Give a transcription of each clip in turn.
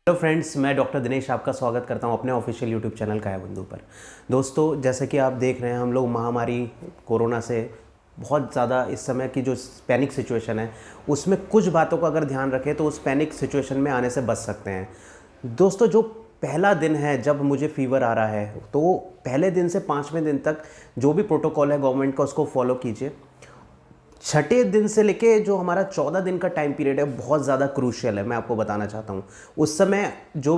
Hello friends, मैं doctor Dinesh आपका स्वागत करता हूं अपने ऑफिशियल यूट्यूब चैनल काया बंधु पर। दोस्तों, जैसे कि आप देख रहे हैं, हम लोग महामारी कोरोना से बहुत ज़्यादा इस समय की जो पैनिक सिचुएशन है उसमें कुछ बातों का अगर ध्यान रखें तो उस पैनिक सिचुएशन में आने से बच सकते हैं। दोस्तों, जो पहला दिन है जब मुझे फीवर आ रहा है तो पहले दिन से 5वें दिन तक जो भी प्रोटोकॉल है गवर्नमेंट का उसको फॉलो कीजिए। छठे दिन से लेके जो हमारा 14 दिन का टाइम पीरियड है बहुत ज़्यादा क्रूशियल है, मैं आपको बताना चाहता हूँ। उस समय जो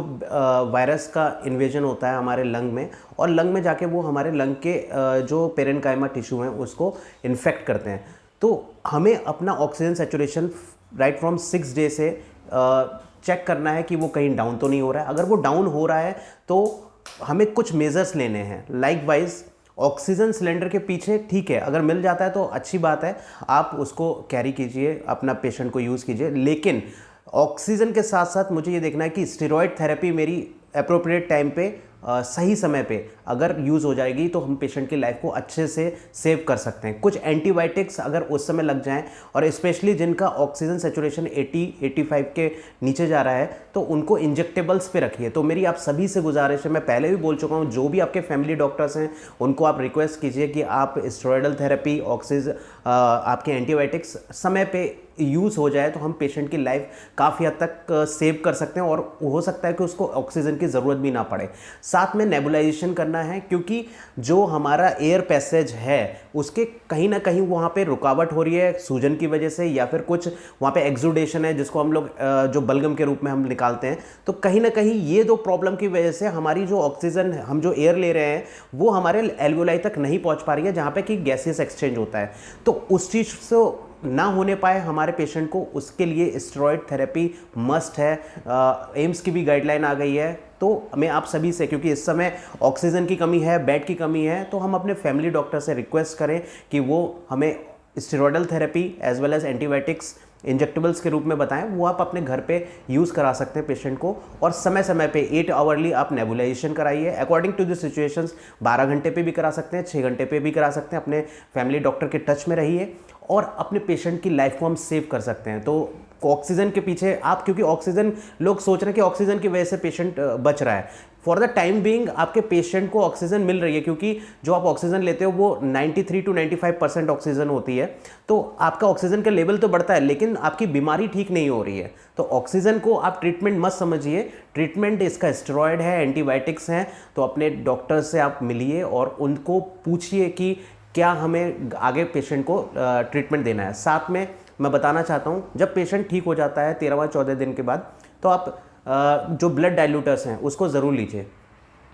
वायरस का इन्वेजन होता है हमारे लंग में, और लंग में जाके वो हमारे लंग के जो पेरेन्काइमा टिश्यू हैं उसको इन्फेक्ट करते हैं। तो हमें अपना oxygen saturation right from 6 day से चेक करना है कि वो कहीं डाउन तो नहीं हो रहा है। अगर वो डाउन हो रहा है तो हमें कुछ मेजर्स लेने हैं। लाइकवाइज ऑक्सीजन सिलेंडर के पीछे ठीक है, अगर मिल जाता है तो अच्छी बात है, आप उसको कैरी कीजिए, अपना पेशेंट को यूज़ कीजिए। लेकिन ऑक्सीजन के साथ साथ मुझे ये देखना है कि स्टेरॉयड थेरेपी मेरी अप्रोप्रिएट टाइम पे सही समय पे अगर यूज़ हो जाएगी तो हम पेशेंट की लाइफ को अच्छे से सेव कर सकते हैं। कुछ एंटीबायोटिक्स अगर उस समय लग जाएं, और स्पेशली जिनका ऑक्सीजन सेचुरेशन 80-85 के नीचे जा रहा है तो उनको इंजेक्टेबल्स पे रखिए। तो मेरी आप सभी से गुजारिश है, मैं पहले भी बोल चुका हूँ, जो भी आपके फैमिली डॉक्टर्स हैं उनको आप रिक्वेस्ट कीजिए कि आप स्टेरॉयडल थेरेपी, ऑक्सीजन, आपके एंटीबायोटिक्स समय पे यूज़ हो जाए तो हम पेशेंट की लाइफ काफ़ी हद तक सेव कर सकते हैं, और हो सकता है कि उसको ऑक्सीजन की ज़रूरत भी ना पड़े। साथ में नेबुलाइजेशन करना है, क्योंकि जो हमारा एयर पैसेज है उसके कहीं ना कहीं वहाँ पे रुकावट हो रही है सूजन की वजह से, या फिर कुछ वहाँ पे एक्सुडेशन है जिसको हम लोग जो बलगम के रूप में हम निकालते हैं। तो कहीं ना कहीं ये दो प्रॉब्लम की वजह से हमारी जो ऑक्सीजन, हम जो एयर ले रहे हैं वो हमारे एल्वेओलाई तक नहीं पहुँच पा रही है, जहाँ पे कि गैसियस एक्सचेंज होता है। तो उस चीज़ से ना होने पाए हमारे पेशेंट को, उसके लिए स्टेरॉयड थेरेपी मस्ट है। एम्स की भी गाइडलाइन आ गई है। तो मैं आप सभी से, क्योंकि इस समय ऑक्सीजन की कमी है, बेड की कमी है, तो हम अपने फैमिली डॉक्टर से रिक्वेस्ट करें कि वो हमें steroidal therapy as well as antibiotics injectables के रूप में बताएं। वो आप अपने घर पे यूज़ करा सकते हैं पेशेंट को, और समय समय पे 8 आवरली आप नेबुलाइजेशन कराइए। अकॉर्डिंग टू द सिचुएशंस 12 घंटे पे भी करा सकते हैं, 6 घंटे पे भी करा सकते हैं। अपने फैमिली डॉक्टर के टच में रहिए और अपने पेशेंट की लाइफ को हम सेव कर सकते हैं। तो ऑक्सीजन के पीछे आप, क्योंकि ऑक्सीजन, लोग सोच रहे हैं कि ऑक्सीजन की वजह से पेशेंट बच रहा है। फॉर द टाइम बीइंग आपके पेशेंट को ऑक्सीजन मिल रही है, क्योंकि जो आप ऑक्सीजन लेते हो वो 93 to 95% ऑक्सीजन होती है। तो आपका ऑक्सीजन का लेवल तो बढ़ता है, लेकिन आपकी बीमारी ठीक नहीं हो रही है। तो ऑक्सीजन को आप ट्रीटमेंट मत समझिए, ट्रीटमेंट इसका स्टेरॉयड है, एंटीबायोटिक्स हैं। तो अपने डॉक्टर से आप मिलिए और उनको पूछिए कि क्या हमें आगे पेशेंट को ट्रीटमेंट देना है। साथ में मैं बताना चाहता हूँ, जब पेशेंट ठीक हो जाता है 13वां 14 दिन के बाद, तो आप जो ब्लड डाइल्यूटर्स हैं उसको ज़रूर लीजिए।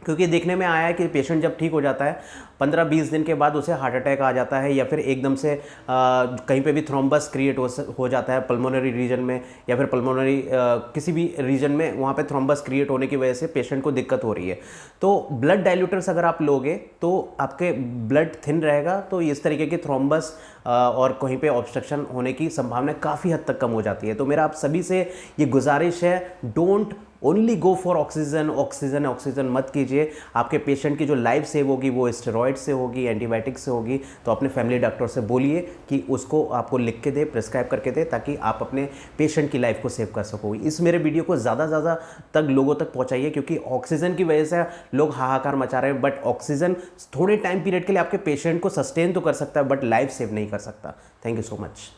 क्योंकि देखने में आया है कि पेशेंट जब ठीक हो जाता है 15-20 दिन के बाद उसे हार्ट अटैक आ जाता है, या फिर एकदम से कहीं पे भी थ्रोम्बस क्रिएट हो जाता है पल्मोनरी रीजन में, या फिर पल्मोनरी किसी भी रीजन में वहाँ पे थ्रोम्बस क्रिएट होने की वजह से पेशेंट को दिक्कत हो रही है। तो ब्लड डाइल्यूटर्स अगर आप लोगे तो आपके ब्लड थिन रहेगा, तो इस तरीके के थ्रोम्बस और कहीं पे ऑब्स्ट्रक्शन होने की संभावना काफ़ी हद तक कम हो जाती है। तो मेरा आप सभी से ये गुजारिश है, don't only go for oxygen, oxygen oxygen मत कीजिए। आपके पेशेंट की जो लाइफ सेव होगी वो स्टेरॉयड से होगी, एंटीबायोटिक से होगी। तो अपने फैमिली डॉक्टर से बोलिए कि उसको आपको लिख के दे, प्रिस्क्राइब करके दे, ताकि आप अपने पेशेंट की लाइफ को सेव कर सको। इस मेरे वीडियो को ज़्यादा तक लोगों तक पहुँचाइए, क्योंकि ऑक्सीजन की वजह से लोग हाहाकार मचा रहे हैं, बट ऑक्सीजन थोड़े टाइम पीरियड के लिए आपके पेशेंट को सस्टेन तो कर सकता है, बट लाइफ सेव नहीं कर सकता। Thank you so much.